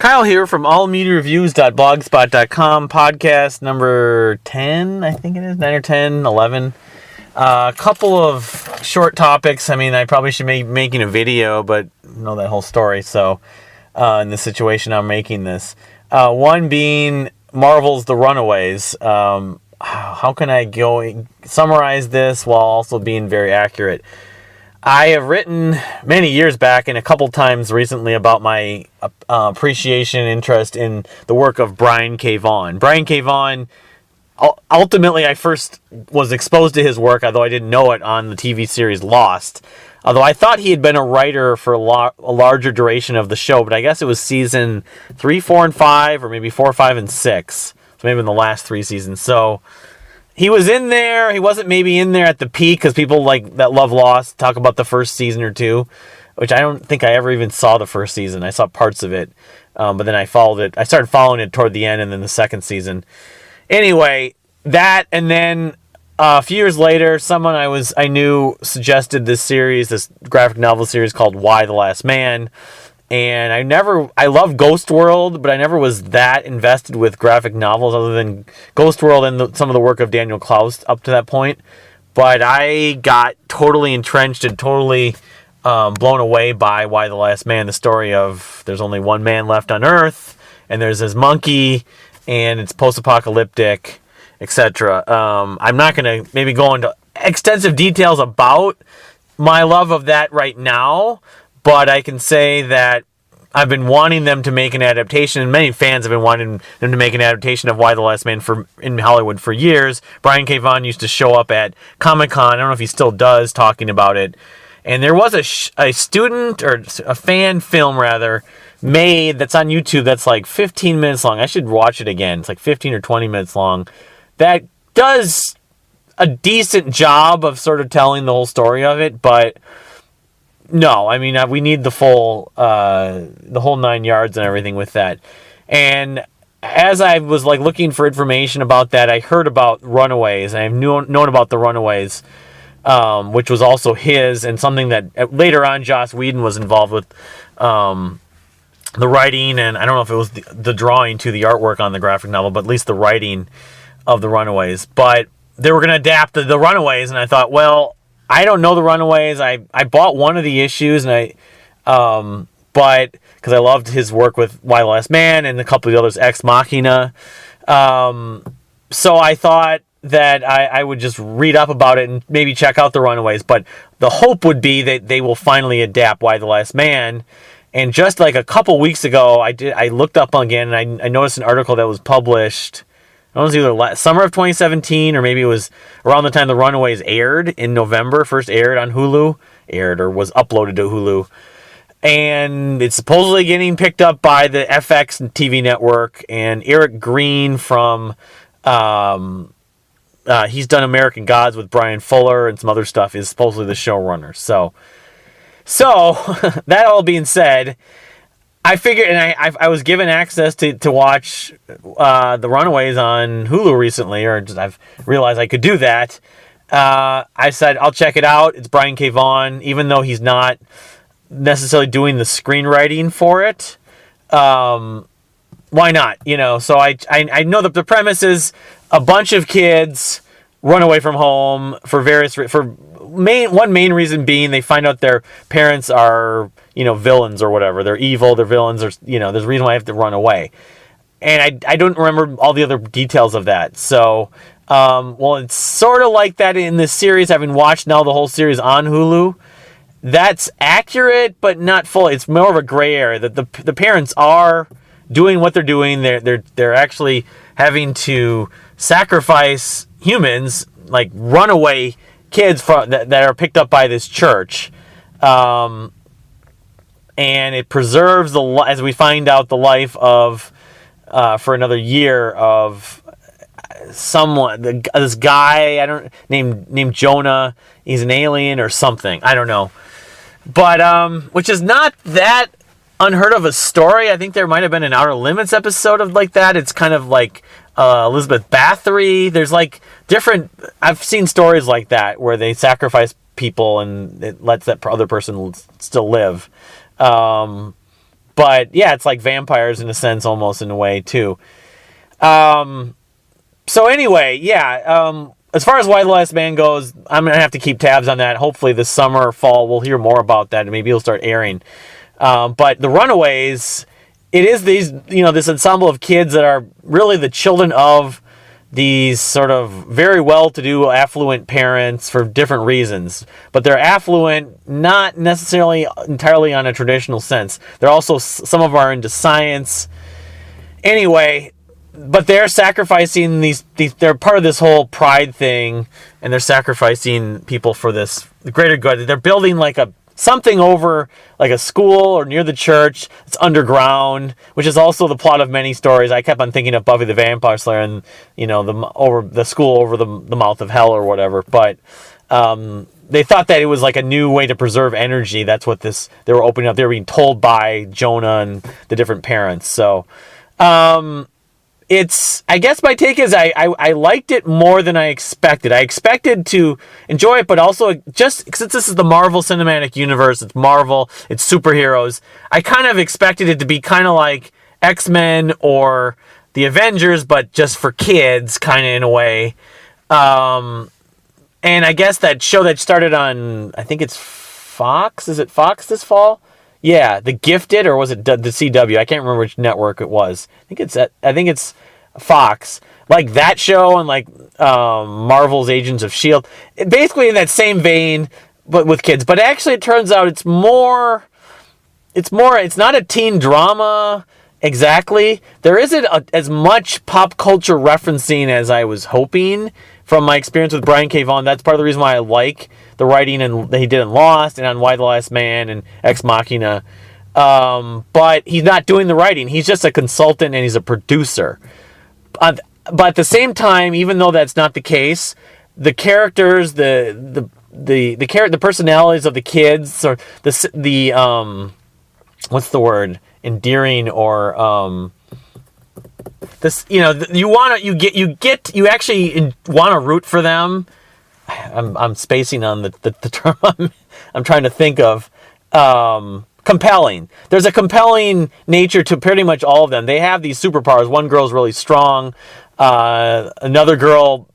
Kyle here from allmediareviews.blogspot.com, podcast number 10, I think it is, 9 or 10, 11. A couple of short topics. I mean, I probably should be making a video, but know that whole story, so in the situation I'm making this. One being Marvel's The Runaways. How can I go summarize this while also being very accurate? I have written many years back and a couple times recently about my appreciation and interest in the work of Brian K. Vaughan. Brian K. Vaughan, ultimately I first was exposed to his work, although I didn't know it, on the TV series Lost. Although I thought he had been a writer for a larger duration of the show, but I guess it was season 3, 4, and 5, or maybe 4, 5, and 6. So maybe in the last 3 seasons. So he was in there. He wasn't maybe in there at the peak, because people like that love Lost talk about the first season or two, which I don't think I ever even saw the first season. I saw parts of it, but then I followed it. I started following it toward the end, and then the second season. Anyway, that, and then a few years later, someone I knew suggested this series, this graphic novel series called Y: The Last Man. And I love Ghost World, but I never was that invested with graphic novels other than Ghost World and some of the work of Daniel Clowes up to that point. But I got totally entrenched and totally blown away by Y: The Last Man, the story of there's only one man left on Earth, and there's this monkey, and it's post-apocalyptic, etc. I'm not going to maybe go into extensive details about my love of that right now, but I can say that I've been wanting them to make an adaptation, and many fans have been wanting them to make an adaptation of Y: The Last Man in Hollywood for years. Brian K. Vaughan used to show up at Comic-Con, I don't know if he still does, talking about it. And there was a student, or a fan film rather, made that's on YouTube that's like 15 minutes long. I should watch it again. It's like 15 or 20 minutes long. That does a decent job of sort of telling the whole story of it, but no, I mean, we need the whole 9 yards and everything with that. And as I was like looking for information about that, I heard about Runaways, and I've known about the Runaways, which was also his, and something that later on Joss Whedon was involved with the writing, and I don't know if it was the drawing to the artwork on the graphic novel, but at least the writing of the Runaways. But they were going to adapt the Runaways, and I thought, well, I don't know the Runaways. I bought one of the issues, and but because I loved his work with Y: The Last Man and a couple of the others, Ex Machina. So I thought that I would just read up about it and maybe check out the Runaways. But the hope would be that they will finally adapt Y: The Last Man. And just like a couple weeks ago, I looked up again, and I noticed an article that was published. I don't know, it was either summer of 2017 or maybe it was around the time the Runaways aired in November, first aired on Hulu, or was uploaded to Hulu. And it's supposedly getting picked up by the FX TV network, and Eric Green from, he's done American Gods with Brian Fuller and some other stuff, is supposedly the showrunner. So that all being said, I figured, and I was given access to watch the Runaways on Hulu recently, or just I've realized I could do that. I said, I'll check it out. It's Brian K. Vaughan, even though he's not necessarily doing the screenwriting for it. Why not? So I know that the premise is a bunch of kids run away from home one main reason being they find out their parents are, villains or whatever. They're evil, they're villains, or, there's a reason why I have to run away. And I don't remember all the other details of that. So, well, it's sort of like that in this series, having watched now the whole series on Hulu. That's accurate, but not fully. It's more of a gray area that the parents are doing what they're doing. They're actually having to sacrifice humans, like runaway kids that are picked up by this church, and it preserves as we find out, the life of for another year of someone, this guy named Jonah. He's an alien or something, I don't know, but which is not that unheard of a story. I think there might have been an Outer Limits episode of like that. It's kind of like Elizabeth Bathory. There's like different, I've seen stories like that where they sacrifice people and it lets that other person still live. But yeah, it's like vampires in a sense, almost in a way too. So anyway, yeah. As far as Why the Last Man goes, I'm gonna have to keep tabs on that. Hopefully this summer or fall we'll hear more about that, and maybe it'll start airing. But the Runaways, it is this ensemble of kids that are really the children of these sort of very well-to-do, affluent parents for different reasons. But they're affluent, not necessarily entirely on a traditional sense. They're also, some of them are into science. Anyway, but they're sacrificing these, they're part of this whole pride thing, and they're sacrificing people for this greater good. They're building like something over like a school or near the church. It's underground, which is also the plot of many stories. I kept on thinking of Buffy the Vampire Slayer and, the school over the mouth of hell or whatever. But they thought that it was like a new way to preserve energy. That's what they were opening up. They were being told by Jonah and the different parents. So, I guess my take is I liked it more than I expected. I expected to enjoy it, but also just since this is the Marvel Cinematic Universe, it's Marvel, it's superheroes, I kind of expected it to be kind of like X-Men or the Avengers, but just for kids, kind of in a way. And I guess that show that started on, I think it's Fox. Is it Fox this fall? Yeah, The Gifted, or was it the CW? I can't remember which network it was. I think it's Fox. Like that show and like Marvel's Agents of S.H.I.E.L.D. Basically in that same vein, but with kids. But actually it turns out it's not a teen drama exactly. There isn't as much pop culture referencing as I was hoping from my experience with Brian K. Vaughan. That's part of the reason why I like the writing that he did in Lost and on Why the Last Man and Ex Machina. But he's not doing the writing. He's just a consultant and he's a producer. But at the same time, even though that's not the case, the characters, the personalities of the kids, or what's the word? Endearing, or this, you actually want to root for them. I'm spacing on the term I'm trying to think of. Compelling. There's a compelling nature to pretty much all of them. They have these superpowers. One girl's really strong. Another girl,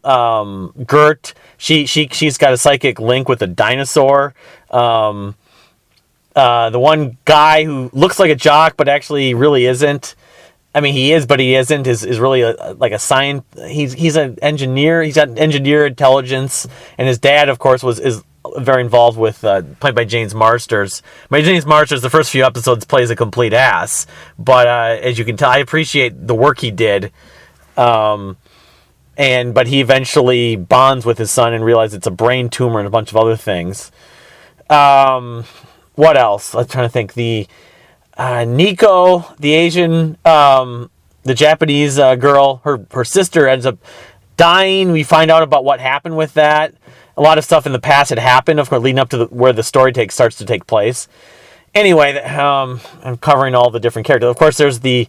Gert, she's got a psychic link with a dinosaur. The one guy who looks like a jock but actually really isn't. I mean, he is, but he isn't. Is really like a science. He's an engineer. He's got engineer intelligence, and his dad, of course, is very involved with, played by James Marsters. James Marsters, the first few episodes, plays a complete ass, but as you can tell, I appreciate the work he did. But he eventually bonds with his son and realizes it's a brain tumor and a bunch of other things. What else? I'm trying to think. The Nico, the Asian, the Japanese girl, her sister ends up dying. We find out about what happened with that. A lot of stuff in the past had happened, of course, leading up to where the story starts to take place. Anyway, I'm covering all the different characters. Of course, there's the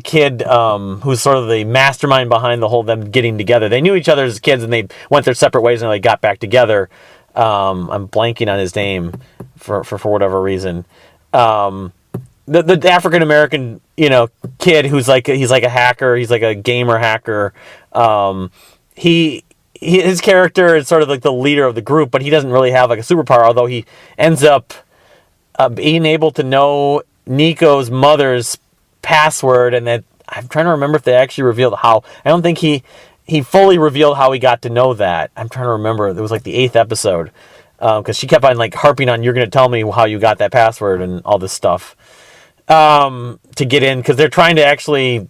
kid who's sort of the mastermind behind the whole them getting together. They knew each other as kids, and they went their separate ways, and they got back together. I'm blanking on his name for whatever reason. The African American kid he's like a hacker. He's like a gamer hacker. His character is sort of like the leader of the group, but he doesn't really have like a superpower, although he ends up being able to know Nico's mother's password, and that I'm trying to remember if they actually revealed how. I don't think he fully revealed how he got to know that. I'm trying to remember. It was like the 8th episode, because she kept on like harping on, you're going to tell me how you got that password and all this stuff to get in, because they're trying to actually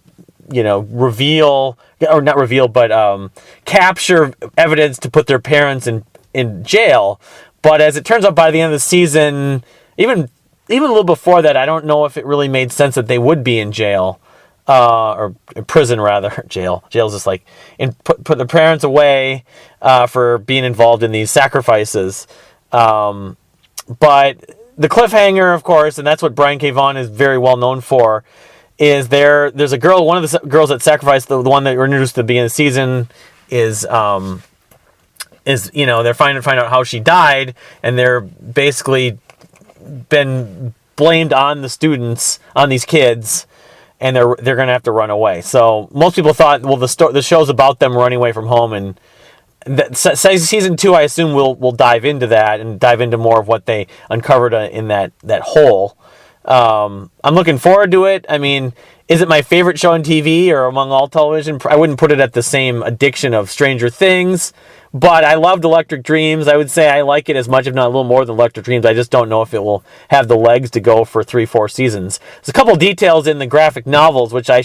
reveal, or not reveal, but capture evidence to put their parents in jail. But as it turns out, by the end of the season, even a little before that, I don't know if it really made sense that they would be in jail, or in prison rather. Jail's just like, put their parents away for being involved in these sacrifices. But the cliffhanger, of course, and that's what Brian K. Vaughan is very well known for, is there's a girl, one of the girls that sacrificed, the one that were introduced at the beginning of the season, is they're trying to find out how she died, and they're basically been blamed on the students, on these kids, and they're going to have to run away. So most people thought, well, the show's about them running away from home, and season 2, I assume we'll dive into that and dive into more of what they uncovered in that hole. I'm looking forward to it. I mean, is it my favorite show on TV or among all television? I wouldn't put it at the same addiction of Stranger Things, but I loved Electric Dreams. I would say I like it as much, if not a little more than Electric Dreams. I just don't know if it will have the legs to go for 3-4 seasons. There's a couple details in the graphic novels, which I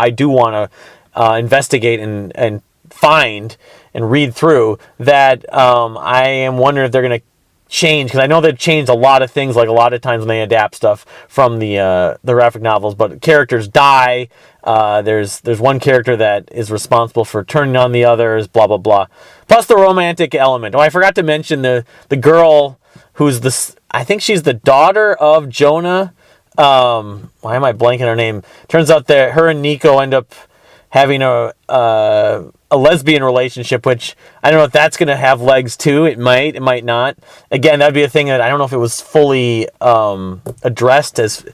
do want to investigate and find and read through, that I am wondering if they're going to change, because I know they've changed a lot of things, like a lot of times when they adapt stuff from the graphic novels, but characters die. There's one character that is responsible for turning on the others, blah blah blah. Plus the romantic element. Oh, I forgot to mention the girl who's I think she's the daughter of Jonah. Why am I blanking her name? Turns out that her and Nico end up having a lesbian relationship, which I don't know if that's going to have legs too. It might not. Again, that'd be a thing that I don't know if it was fully addressed as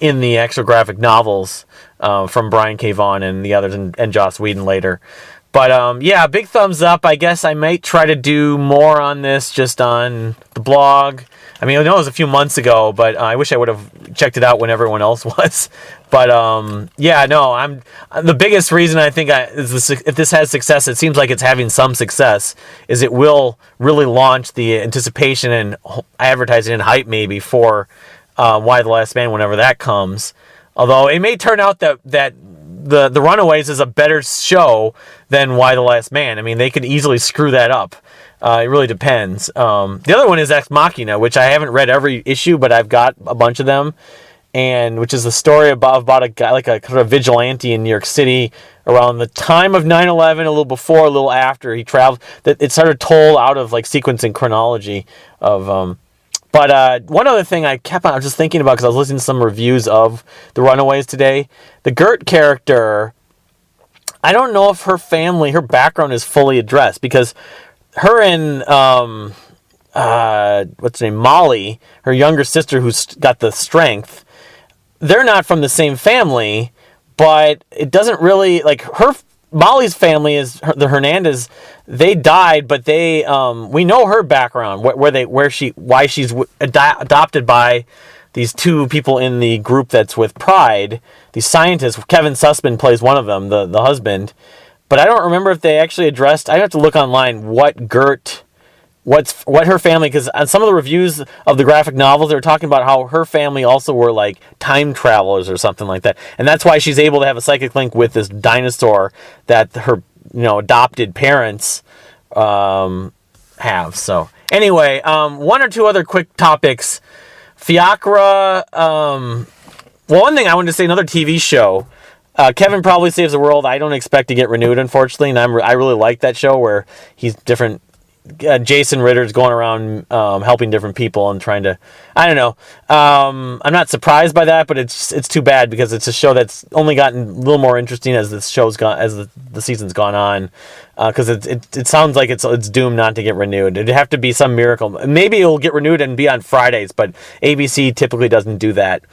in the actual graphic novels from Brian K. Vaughan and the others, and Joss Whedon later. But yeah, big thumbs up. I guess I might try to do more on this just on the blog. I mean, I know it was a few months ago, but I wish I would have checked it out when everyone else was. But yeah, no, the biggest reason I think if this has success, it seems like it's having some success, is it will really launch the anticipation and advertising and hype maybe for Y: The Last Man whenever that comes. Although it may turn out that the Runaways is a better show than Y: The Last Man. I mean, they could easily screw that up. It really depends. The other one is Ex Machina, which I haven't read every issue, but I've got a bunch of them, and which is a story about a guy, like a kind of vigilante in New York City around the time of 9/11, a little before, a little after. He traveled. It's sort of told out of like sequence and chronology of. But one other thing I was just thinking about, because I was listening to some reviews of the Runaways today. The Gert character, I don't know if her background is fully addressed, because her and what's her name, Molly, her younger sister who's got the strength, they're not from the same family, but it doesn't really, like, Molly's family is the Hernandez. They died, but we know her background, why she's adopted by these two people in the group that's with Pride, these scientists. Kevin Sussman plays one of them, the husband. But I don't remember if they actually addressed. I have to look online what her family, because on some of the reviews of the graphic novels, they were talking about how her family also were like time travelers or something like that, and that's why she's able to have a psychic link with this dinosaur that her adopted parents have. So anyway, one or two other quick topics. Fjokra. Well, one thing I wanted to say, another TV show. Kevin Probably Saves the World. I don't expect to get renewed, unfortunately, and I really like that show where he's different. Jason Ritter's going around helping different people and trying to, I don't know. I'm not surprised by that, but it's too bad, because it's a show that's only gotten a little more interesting as the season's gone on. Because it sounds like it's doomed not to get renewed. It'd have to be some miracle. Maybe it'll get renewed and be on Fridays, but ABC typically doesn't do that.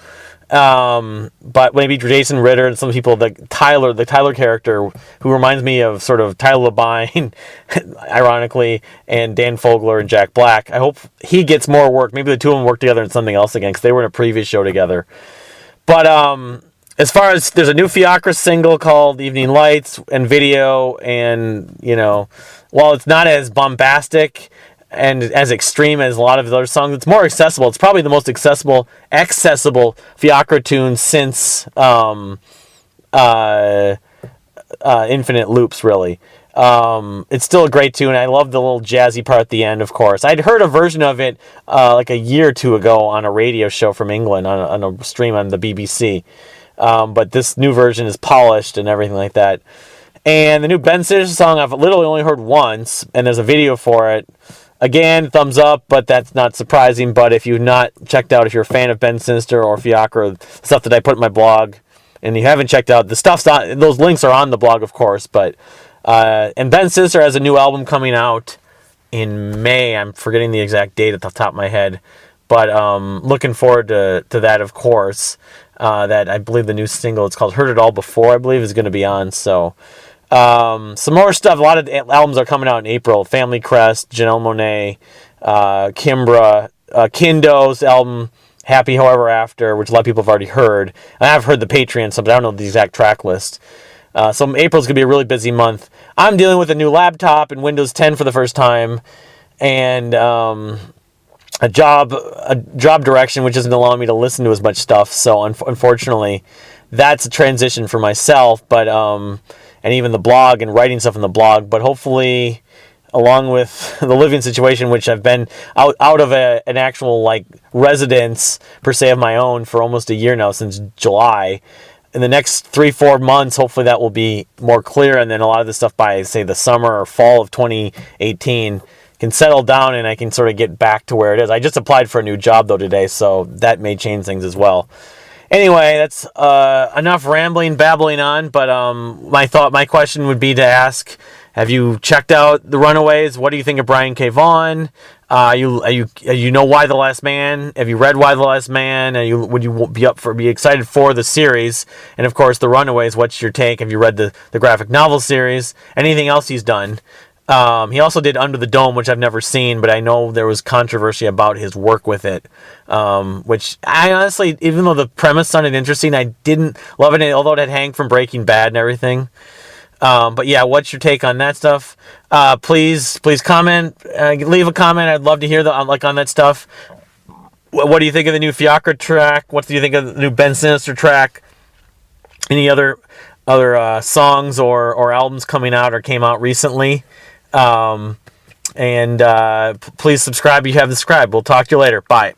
But maybe Jason Ritter and some people, the Tyler character, who reminds me of sort of Tyler Labine, ironically, and Dan Fogler and Jack Black. I hope he gets more work. Maybe the two of them work together in something else again, because they were in a previous show together. But as far as, there's a new Fjokra single called Evening Lights and video, and while it's not as bombastic and as extreme as a lot of the other songs, it's more accessible. It's probably the most accessible Fjokra tune since Infinite Loops, really. It's still a great tune. I love the little jazzy part at the end, of course. I'd heard a version of it like a year or two ago on a radio show from England, on a stream on the BBC. But this new version is polished and everything like that. And the new Ben Sinister song I've literally only heard once, and there's a video for it. Again, thumbs up, but that's not surprising. But if you've not checked out, if you're a fan of Ben Sinister or Fjokra, stuff that I put in my blog, and you haven't checked out, the stuff's on, those links are on the blog, of course. But and Ben Sinister has a new album coming out in May. I'm forgetting the exact date at the top of my head. but looking forward to that, of course. That I believe the new single, it's called Heard It All Before, I believe, is going to be on. So some more stuff. A lot of albums are coming out in April. Family Crest, Janelle Monáe, Kimbra, Kindo's album Happy However After, which a lot of people have already heard. And I've heard the Patreon stuff, but I don't know the exact track list. So April's going to be a really busy month. I'm dealing with a new laptop and Windows 10 for the first time, and a job direction which isn't allowing me to listen to as much stuff. So unfortunately, that's a transition for myself. But and even the blog and writing stuff in the blog. But hopefully, along with the living situation, which I've been out of an actual like residence per se of my own for almost a year now, since July. In the next 3-4 months, hopefully that will be more clear, and then a lot of the stuff by, say, the summer or fall of 2018 can settle down, and I can sort of get back to where it is. I just applied for a new job, though, today, so that may change things as well. Anyway, that's enough babbling on, but my question would be to ask, have you checked out The Runaways? What do you think of Brian K. Vaughan? You know Why the Last Man? Have you read Why the Last Man? Would you be excited for the series? And of course, The Runaways. What's your take? Have you read the graphic novel series? Anything else he's done? He also did Under the Dome, which I've never seen, but I know there was controversy about his work with it. Which I honestly, even though the premise sounded interesting, I didn't love it. Although it had Hank from Breaking Bad and everything. But yeah, what's your take on that stuff? Please comment. Leave a comment. I'd love to hear on that stuff. What do you think of the new Fjokra track? What do you think of the new Ben Sinister track? Any other songs or albums coming out or came out recently? And please subscribe if you haven't subscribed. We'll talk to you later. Bye.